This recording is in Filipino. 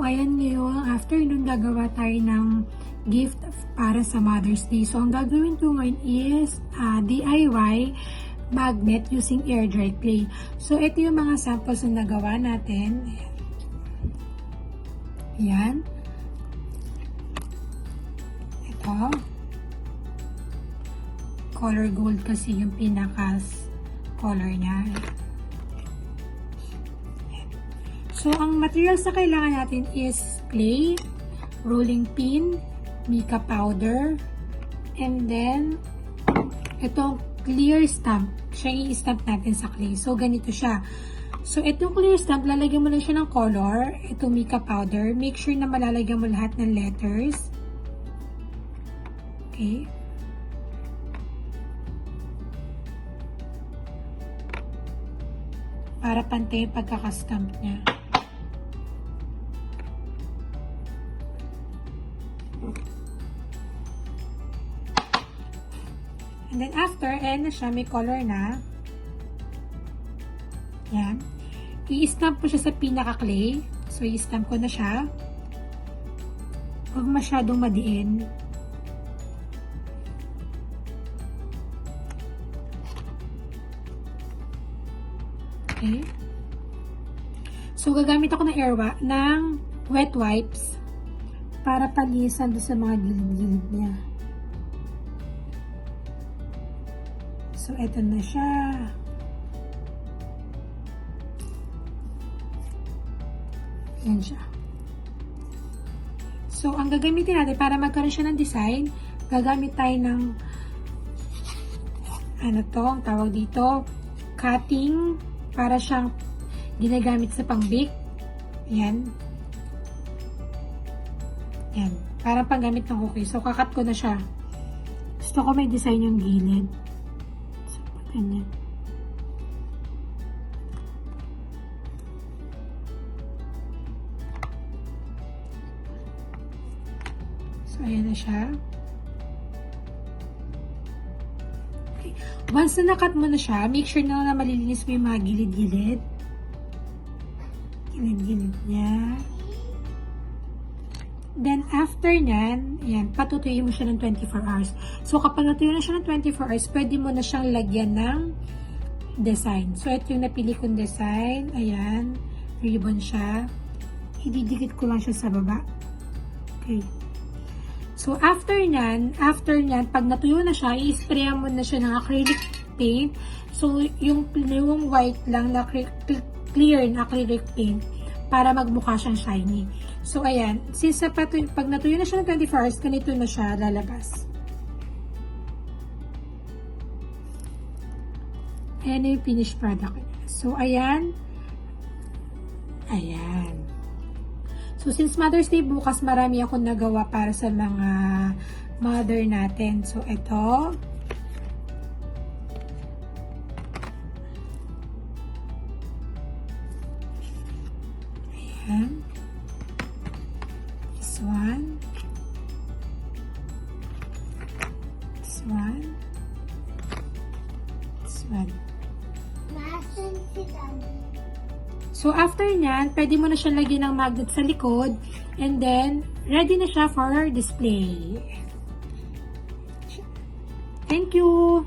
ayan, ngayong afternoon gagawa tayo ng gift para sa Mother's Day. So, ang gagawin ko ngayon is DIY magnet using air dry clay. So, ito yung mga samples na nagawa natin. Ayan. Ito. Color gold kasi yung pinaka-color niya. So, ang materials na kailangan natin is clay, rolling pin, mica powder, and then itong clear stamp. Siya yung i-stamp natin sa clay. So, ganito siya. So, itong clear stamp, lalagyan mo lang siya ng color. Itong mica powder. Make sure na malalagyan mo lahat ng letters. Okay. Para pantay yung pagkakastamp niya. And then after, ayan na siya, may color na. Yan. I-stamp ko siya sa pinaka-clay. So, i-stamp ko na siya. Huwag masyadong madiin. Okay. So, gagamit ako ng wet wipes para palisan doon sa mga gilid-gilid niya. So, eto na siya. Yan siya. So, ang gagamitin natin para magkaroon siya ng design, gagamit tayo ng ano to, ang tawag dito, cutting, para siyang ginagamit sa pang-bake. Yan. Yan. Para panggamit ng cookie. So, kakat ko na siya. Gusto ko may design yung gilid. Ganyan. So, ayan na siya. Okay. Once na nakat mo na siya, make sure na malilinis mo yung mga gilid-gilid. Gilid-gilid niya. Then, after nyan, ayan, patutuyin mo siya ng 24 hours. So, kapag natuyo na siya ng 24 hours, pwede mo na siyang lagyan ng design. So, ito yung napili kong design. Ayan, ribbon siya. Ididikit ko lang siya sa baba. Okay. So, after nyan, pag natuyo na siya, i-spray mo na siya ng acrylic paint. So, yung white lang na clear na acrylic paint para magmukha siyang shiny. So, ayan. Since pag natuyo na siya ng 24 hours, ganito na siya lalabas. Ayan na yung finished product. So, ayan. Ayan. So, since Mother's Day bukas, marami akong nagawa para sa mga mother natin. So, ito. Ayan. This one. This one. This one. So, after nyan, pwede mo na siya lagyan ng magnet sa likod. And then, ready na siya for display. Thank you!